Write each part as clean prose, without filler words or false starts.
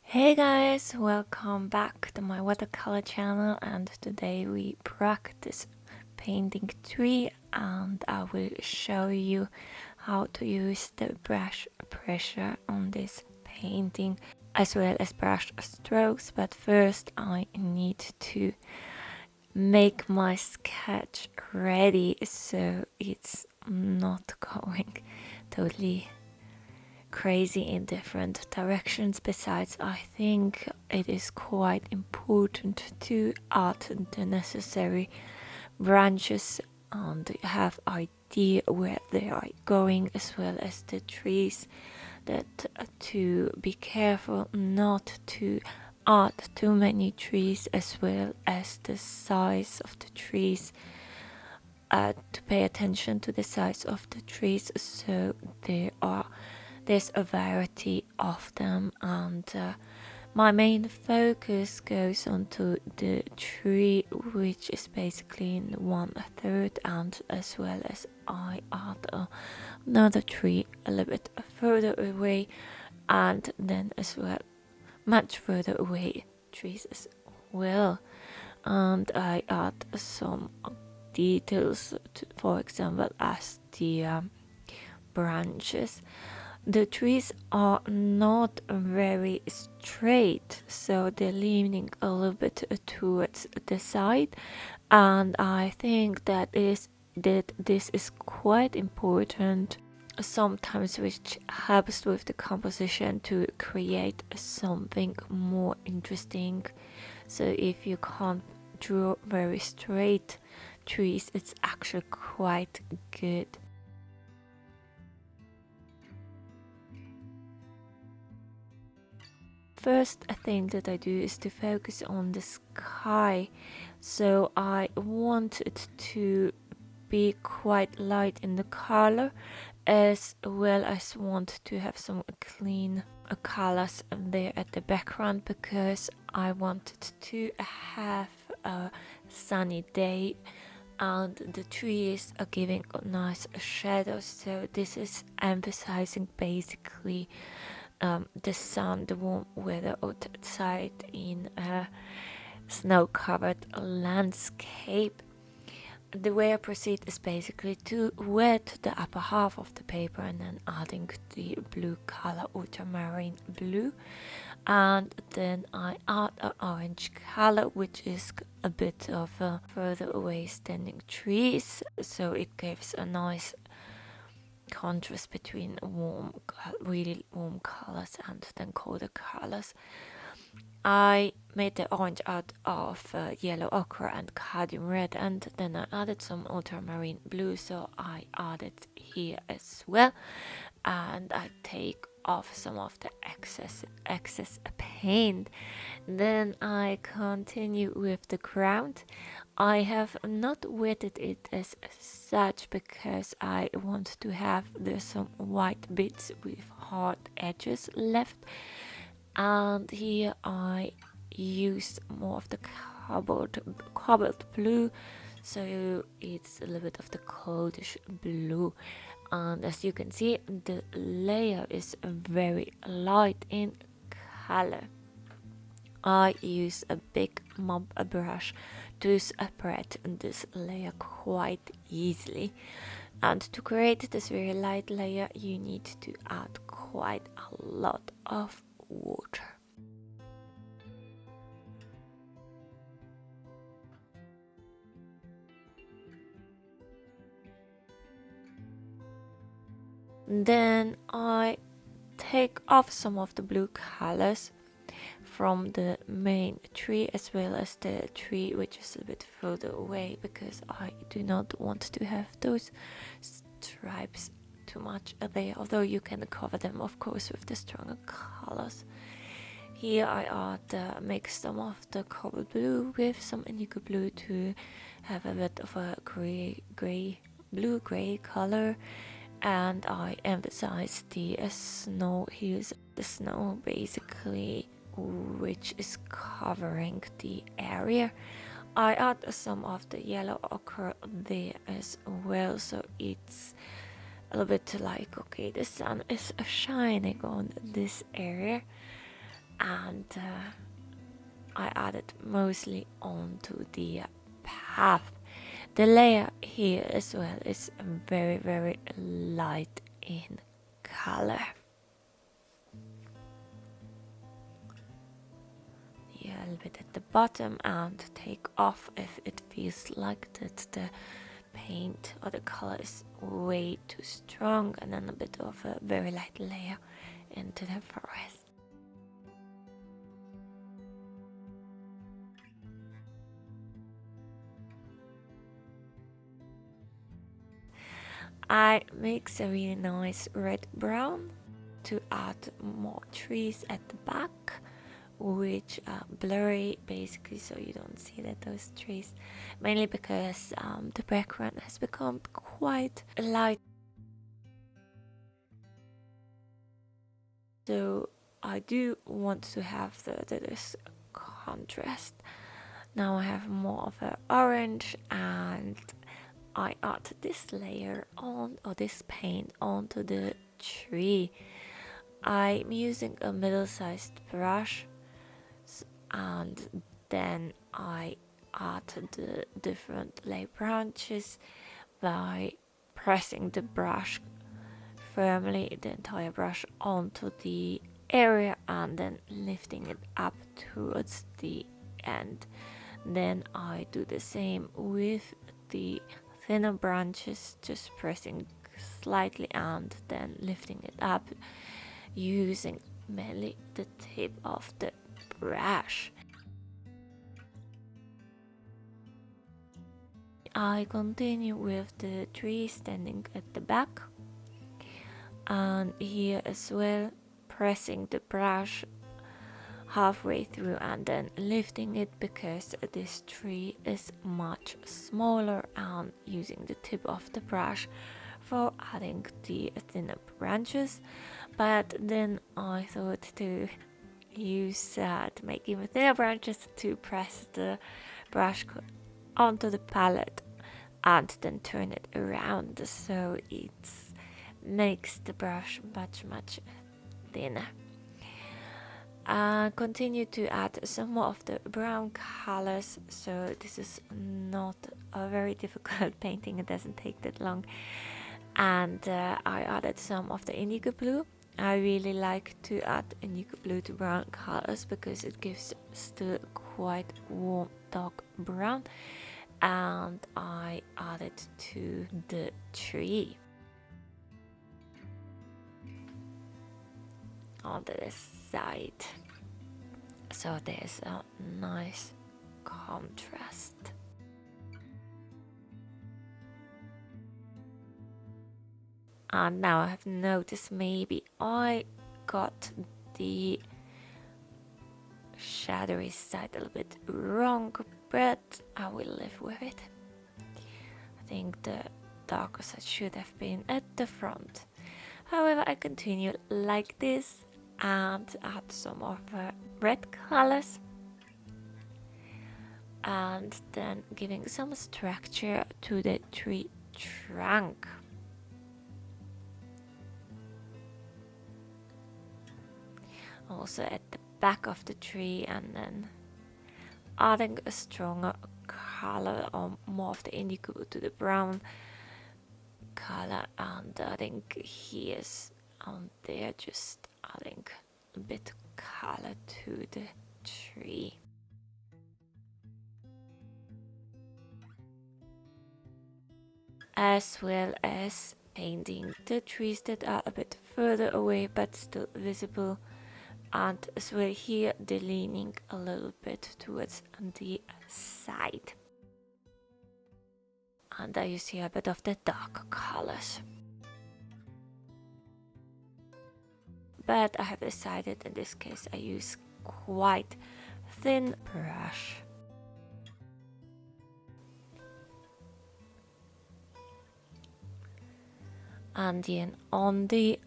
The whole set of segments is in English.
Hey guys, welcome back to my watercolor channel, and today we practice painting tree, and I will show you how to use the brush pressure on this painting as well as brush strokes. But first I need to make my sketch ready so it's not going totally crazy in different directions. Besides, I think it is quite important to add the necessary branches and have idea where they are going, as well as the trees, that to be careful not to add too many trees, as well as the size of the trees, to pay attention to the size of the trees so there's a variety of them. And my main focus goes onto the tree, which is basically in 1/3, and as well as I add another tree a little bit further away, and then as well much further away trees as well. And I add some details, for example, as the branches. The trees are not very straight, so they're leaning a little bit towards the side, and I think that this is quite important sometimes, which helps with the composition to create something more interesting. So if you can't draw very straight trees, it's actually quite good. First thing that I do is to focus on the sky. So I want it to be quite light in the color, as well as want to have some clean colors there at the background, because I wanted to have a sunny day and the trees are giving nice shadows. So this is emphasizing basically the sun, the warm weather outside in a snow-covered landscape. The way I proceed is basically to wet the upper half of the paper and then adding the blue color, ultramarine blue, and then I add an orange color, which is a bit of a further away standing trees, so it gives a nice contrast between really warm colors and then colder colors. I made the orange out of yellow ochre and cadmium red, and then I added some ultramarine blue, so I added here as well. And I take off some of the excess paint. Then I continue with the ground. I have not wetted it as such because I want to have some white bits with hard edges left, and here I used more of the cobalt blue, so it's a little bit of the coldish blue. And as you can see, the layer is very light in color. I use a big mop brush to separate this layer quite easily. And to create this very light layer, you need to add quite a lot of water. Then I take off some of the blue colors from the main tree, as well as the tree which is a bit further away, because I do not want to have those stripes too much there, although you can cover them of course with the stronger colors. Here I mix some of the cobalt blue with some indigo blue to have a bit of a blue-gray color, and I emphasize the snow. Here's the snow basically, which is covering the area. I add some of the yellow ochre there as well, so it's a little bit like, okay, the sun is shining on this area. and I added mostly onto the path. The layer here as well is very, very light in color. Yeah, a little bit at the bottom, and take off if it feels like that the paint or the color is way too strong, and then a bit of a very light layer into the forest. I mix a really nice red brown to add more trees at the back, which are blurry basically, so you don't see that those trees, mainly because the background has become quite light, so I do want to have this contrast. Now I have more of an orange, and I add this layer on, or this paint onto the tree. I'm using a middle-sized brush, and then I add the different lay branches by pressing the brush firmly, the entire brush, onto the area and then lifting it up towards the end. Then I do the same with the thinner branches, just pressing slightly and then lifting it up using mainly the tip of the brush. I continue with the tree standing at the back, and here as well, pressing the brush halfway through and then lifting it, because this tree is much smaller, and using the tip of the brush for adding the thinner branches. But then I thought to use to make even thinner branches, to press the brush onto the palette and then turn it around, so it makes the brush much thinner. Continue to add some more of the brown colors, so this is not a very difficult painting, it doesn't take that long. And I added some of the indigo blue. I really like to add indigo blue to brown colors because it gives still quite warm dark brown, and I added to the tree on the side, so there's a nice contrast. And now I have noticed maybe I got the shadowy side a little bit wrong, but I will live with it. I think the darker side should have been at the front. However, I continue like this and add some of red colors, and then giving some structure to the tree trunk. Also at the back of the tree, and then adding a stronger color or more of the indigo to the brown color, and I think here's on there, just adding a bit color to the tree. As well as painting the trees that are a bit further away but still visible, and as well here delineating a little bit towards the side. And I use here a bit of the dark colors. But I have decided in this case I use quite thin brush. And then on the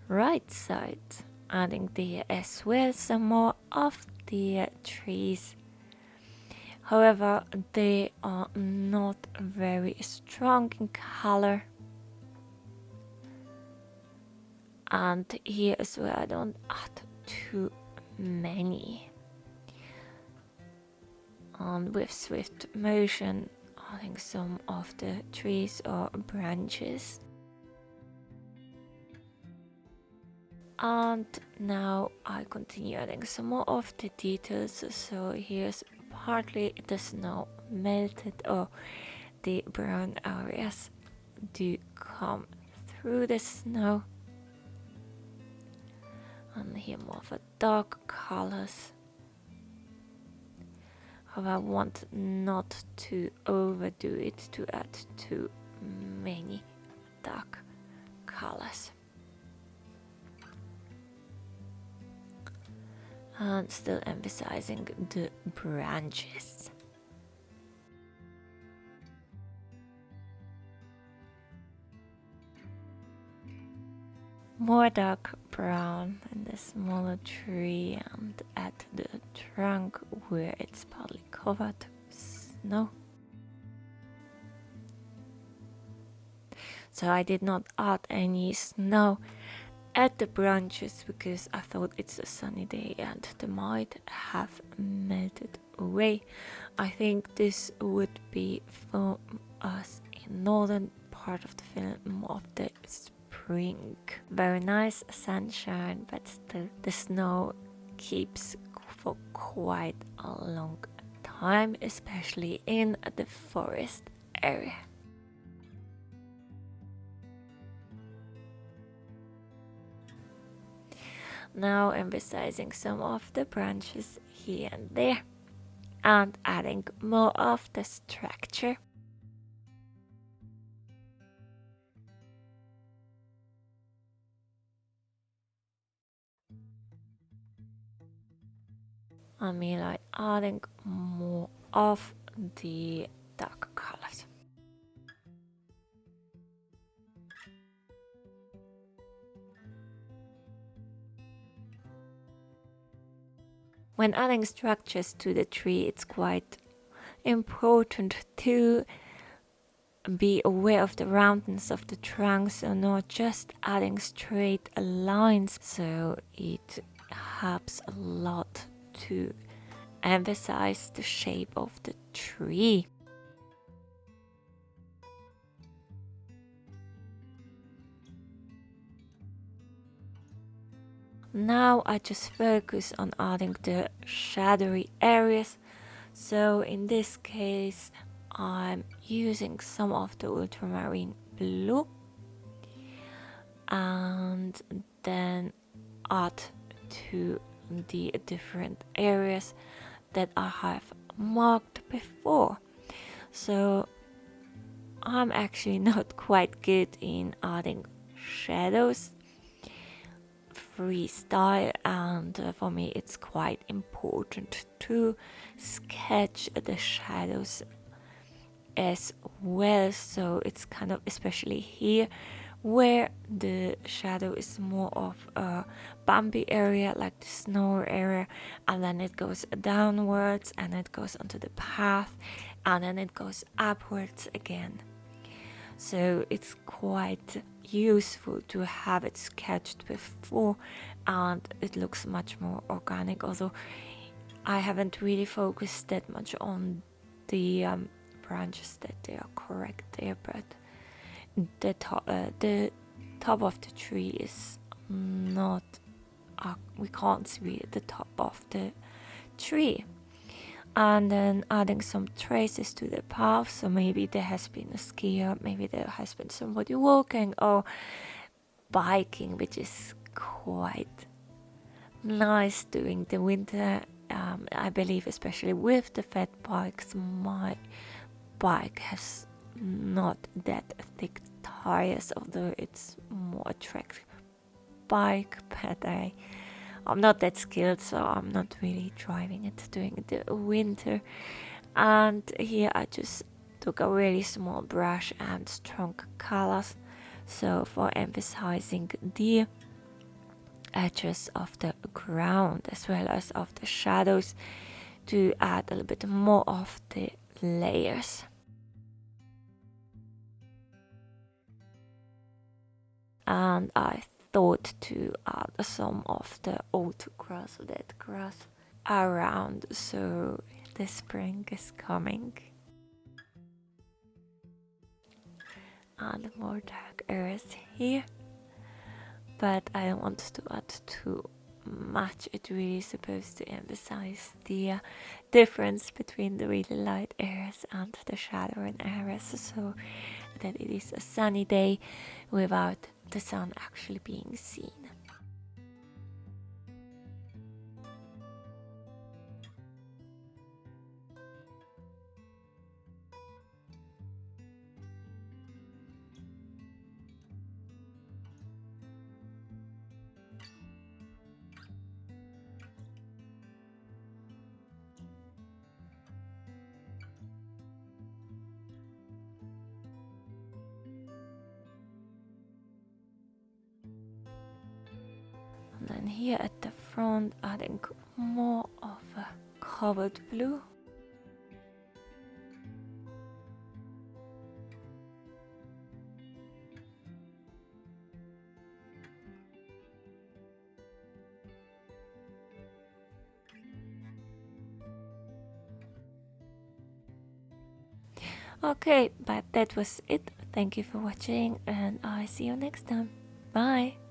right side, adding there as well some more of the trees. However, they are not very strong in color. And here as well, I don't add too many. And with swift motion, adding some of the trees or branches. And now I continue adding some more of the details. So here's partly the snow melted, or the brown areas do come through the snow. And here more of a dark colors. However, I want not to overdo it, to add too many dark colors. And still emphasizing the branches. More dark brown in the smaller tree and at the trunk where it's partly covered with snow. So I did not add any snow at the branches because I thought it's a sunny day and they might have melted away. I think this would be for us in northern part of the film, more of the spring. Very nice sunshine, but still the snow keeps for quite a long time, especially in the forest area. Now emphasizing some of the branches here and there and adding more of the structure. I mean, like adding more of the dark colors. When adding structures to the tree, it's quite important to be aware of the roundness of the trunk, so not just adding straight lines. So it helps a lot to emphasize the shape of the tree. Now I just focus on adding the shadowy areas. So in this case I'm using some of the ultramarine blue and then add to the different areas that I have marked before. So I'm actually not quite good in adding shadows freestyle, and for me it's quite important to sketch the shadows as well. So it's kind of, especially here where the shadow is more of a bumpy area like the snow area, and then it goes downwards and it goes onto the path and then it goes upwards again. So it's quite useful to have it sketched before, and it looks much more organic, although I haven't really focused that much on the branches, that they are correct there, but the top of the tree is not, we can't see the top of the tree. And then adding some traces to the path, so maybe there has been a skier, maybe there has been somebody walking or biking, which is quite nice during the winter. I believe, especially with the fat bikes, my bike has not that thick tires, although it's more a track bike, but I'm not that skilled, so I'm not really driving it during the winter. And here I just took a really small brush and strong colors, so for emphasizing the edges of the ground as well as of the shadows, to add a little bit more of the layers. And I thought to add some of the old grass, dead grass around, so the spring is coming. Add more dark earth here, but I don't want to add too much. It really is supposed to emphasize the difference between the really light areas and the shadowy areas, so that it is a sunny day without the sun actually being seen. And then here at the front, adding more of a cobalt blue. Okay, but that was it. Thank you for watching, and I see you next time. Bye!